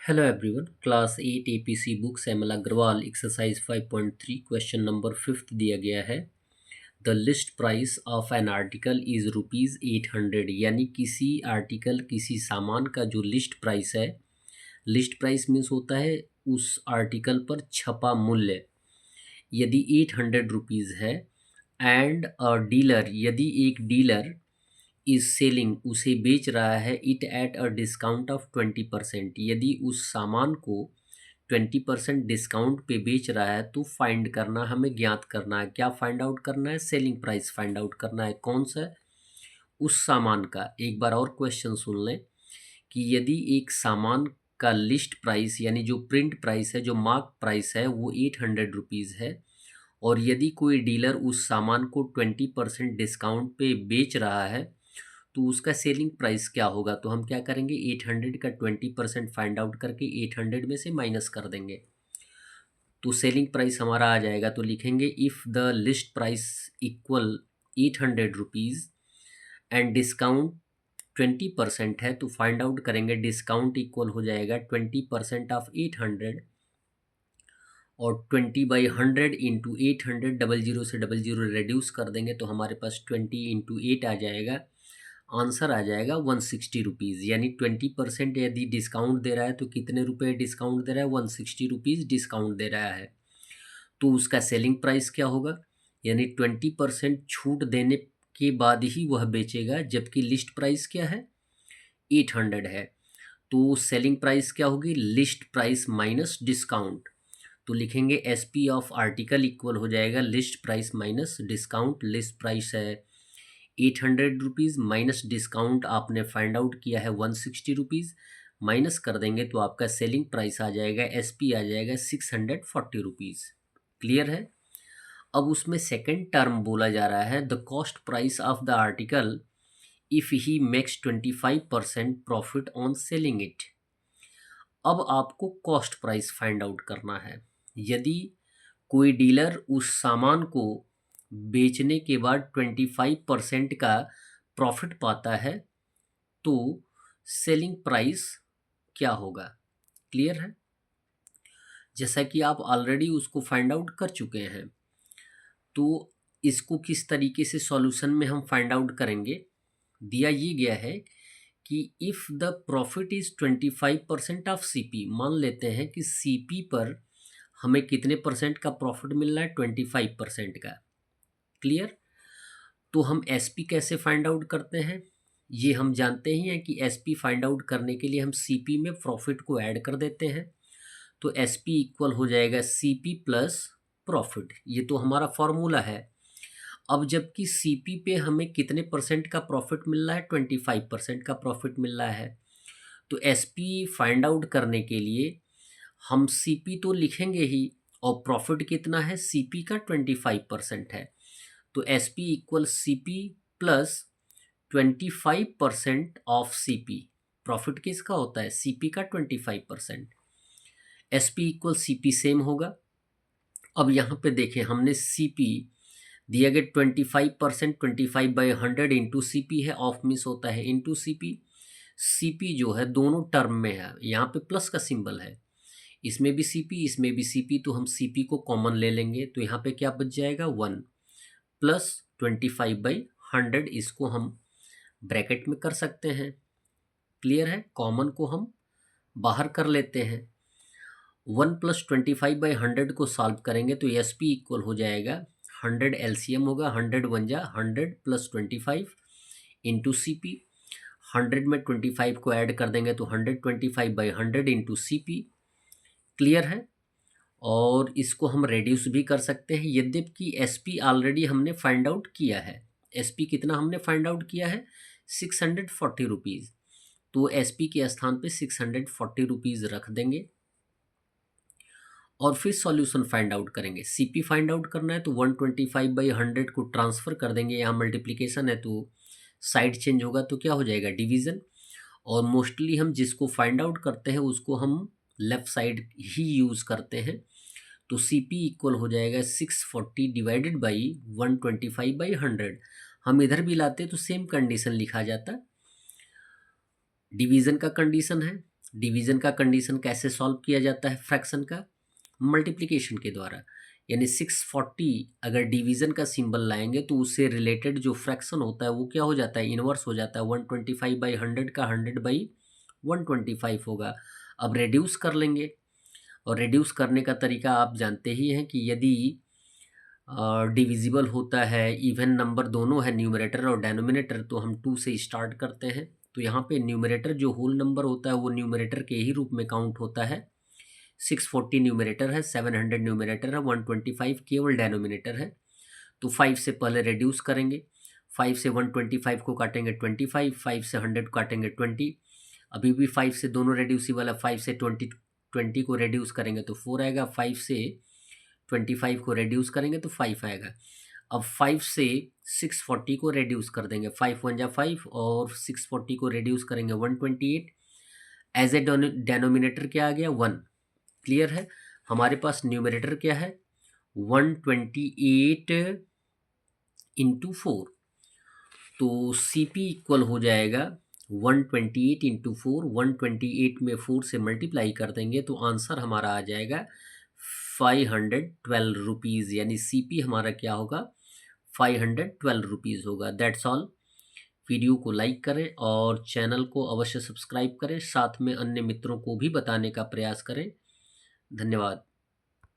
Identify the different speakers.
Speaker 1: Hello everyone, Class 8 APC Books M L Agarwal exercise 5.3 question number 5 दिया गया है। The list price of an article is ₹800, यानी किसी article किसी सामान का जो लिस्ट प्राइस है, लिस्ट प्राइस मीन्स होता है उस आर्टिकल पर छपा मूल्य। यदि ₹800 है एंड अ डीलर, यदि एक डीलर इज सेलिंग उसे बेच रहा है it at a discount of 20%, यदि उस सामान को 20% डिस्काउंट पे बेच रहा है तो फाइंड करना, हमें ज्ञात करना है। क्या फाइंड आउट करना है? सेलिंग प्राइस फाइंड आउट करना है। कौन सा? उस सामान का। एक बार और क्वेश्चन सुन लें कि यदि एक सामान का लिस्ट प्राइस यानी जो प्रिंट प्राइस है, जो मार्क प्राइस है, वो ₹800 है और यदि कोई डीलर उस सामान को 20% डिस्काउंट पे बेच रहा है तो उसका सेलिंग प्राइस क्या होगा? तो हम क्या करेंगे, 800 का 20% फाइंड आउट करके 800 में से माइनस कर देंगे तो सेलिंग प्राइस हमारा आ जाएगा। तो लिखेंगे if the list price equal ₹800 and discount 20% है तो फाइंड आउट करेंगे डिस्काउंट इक्वल हो जाएगा 20% ऑफ 800 और 20/100 इंटू 800, 00 से 00 रिड्यूस कर देंगे तो हमारे पास 20 इंटू 8 आ जाएगा। आंसर आ जाएगा ₹160, यानी 20% यदि डिस्काउंट दे रहा है तो कितने रुपए डिस्काउंट दे रहा है? ₹160 डिस्काउंट दे रहा है। तो उसका सेलिंग प्राइस क्या होगा? यानी 20% छूट देने के बाद ही वह बेचेगा, जबकि लिस्ट प्राइस क्या है? 800 है। तो सेलिंग प्राइस क्या होगी? List price minus discount. तो लिखेंगे S P of article equal हो जाएगा list price minus discount. List price है ₹800 माइनस डिस्काउंट आपने फाइंड आउट किया है ₹160, माइनस कर देंगे तो आपका सेलिंग प्राइस आ जाएगा, एसपी आ जाएगा ₹640। क्लियर है? अब उसमें सेकंड टर्म बोला जा रहा है the cost price of the article if he makes 25% profit on selling it. अब आपको कॉस्ट प्राइस फाइंड आउट करना है। यदि कोई डीलर उस सामान को बेचने के बाद 25% का प्रॉफिट पाता है तो सेलिंग प्राइस क्या होगा? क्लियर है? जैसा कि आप ऑलरेडी उसको फाइंड आउट कर चुके हैं, तो इसको किस तरीके से सॉल्यूशन में हम फाइंड आउट करेंगे? दिया ये गया है कि if the profit is 25% of CP, मान लेते हैं कि सीपी पर हमें कितने परसेंट का प्रॉफिट मिल रहा है? 25% का। क्लियर? तो हम एसपी कैसे फाइंड आउट करते हैं? ये हम जानते ही हैं कि एसपी फाइंड आउट करने के लिए हम सीपी में प्रॉफिट को ऐड कर देते हैं। तो एसपी इक्वल हो जाएगा सीपी प्लस प्रॉफिट। ये तो हमारा फॉर्मूला है। अब जबकि सीपी पे हमें कितने परसेंट का प्रॉफिट मिल रहा है? 25% का प्रॉफिट मिल रहा है। तो एसपी फाइंड आउट करने के लिए हम सीपी तो लिखेंगे ही, और प्रॉफिट कितना है? सीपी का 25% है। तो S P equal C P plus 25% of C P. Profit किसका होता है? सी पी का 25%। S P equal C P same होगा। अब यहाँ पे देखें, हमने सी पी दिया गया 25%, 25/100 इंटू सी पी है, ऑफ मिस होता है into C P. C P जो है दोनों टर्म में है, यहाँ पे प्लस का सिंबल है, इसमें भी सी पी इसमें भी सी पी, तो हम सी पी को कॉमन ले लेंगे तो यहाँ पे क्या बच जाएगा? 1 प्लस 25/100, इसको हम ब्रैकेट में कर सकते हैं। क्लियर है? कॉमन को हम बाहर कर लेते हैं। 1 प्लस 25/100 को सॉल्व करेंगे तो एस पी इक्वल हो जाएगा 100, एलसीएम होगा 100 1 जा 100 प्लस 25 इंटू सी पी। 100 में 25 को ऐड कर देंगे तो 125/100 इंटू सी पी। क्लियर है? और इसको हम रेड्यूस भी कर सकते हैं, यद्यपि एस पी ऑलरेडी हमने फाइंड आउट किया है। एस पी कितना हमने फाइंड आउट किया है? ₹640। तो एस पी के स्थान पे ₹640 रख देंगे और फिर सॉल्यूशन फाइंड आउट करेंगे। सी पी फाइंड आउट करना है तो 125/100 को ट्रांसफ़र कर देंगे, यहाँ मल्टीप्लिकेशन है तो साइड चेंज होगा तो क्या हो जाएगा? डिवीज़न। और मोस्टली हम जिसको फाइंड आउट करते हैं उसको हम लेफ़्ट साइड ही यूज़ करते हैं। तो सी पी इक्वल हो जाएगा 640 डिवाइडेड बाई 125/100। हम इधर भी लाते तो सेम कंडीशन लिखा जाता, डिवीज़न का कंडीशन है। डिवीज़न का कंडीशन कैसे सॉल्व किया जाता है फ्रैक्शन का? मल्टीप्लिकेशन के द्वारा। यानी 640 अगर डिवीज़न का सिंबल लाएंगे तो उससे रिलेटेड जो फ्रैक्शन होता है वो क्या हो जाता है, इन्वर्स हो जाता है। 125/100 का 100/125 होगा। अब रेड्यूस कर लेंगे, और रेड्यूस करने का तरीका आप जानते ही हैं कि यदि डिविजिबल होता है, इवन नंबर दोनों है न्यूमरेटर और डेनोमिनेटर, तो हम 2 से स्टार्ट करते हैं। तो यहाँ पे न्यूमरेटर जो होल नंबर होता है वो न्यूमरेटर के ही रूप में काउंट होता है। 640 न्यूमरेटर है, 700 न्यूमरेटर है, 125 केवल डेनोमिनेटर है। तो 5 से पहले रेड्यूस करेंगे। 5 से 125 को काटेंगे 25, 5 से 100 को काटेंगे 20। अभी भी 5 से दोनों रेड्यूसिबल है। 5 से 20 को रेड्यूस करेंगे तो 4 आएगा। 5 से 25 को रेड्यूस करेंगे तो 5 आएगा। अब 5 से 640 को रेड्यूस कर देंगे। 5 1 जा 5 और 640 को रेड्यूस करेंगे 128। एज ए डेनोमिनेटर क्या आ गया, 1। क्लियर है? हमारे पास न्यूमरेटर क्या है, 128 इंटू 4। तो सी पी इक्वल हो जाएगा 128 इंटू 4। 128 में 4 से मल्टीप्लाई कर देंगे तो आंसर हमारा आ जाएगा 512 रुपीज़। यानी सी पी हमारा क्या होगा, 512 रुपीज़ होगा। That's all. वीडियो को लाइक करें और चैनल को अवश्य सब्सक्राइब करें, साथ में अन्य मित्रों को भी बताने का प्रयास करें। धन्यवाद।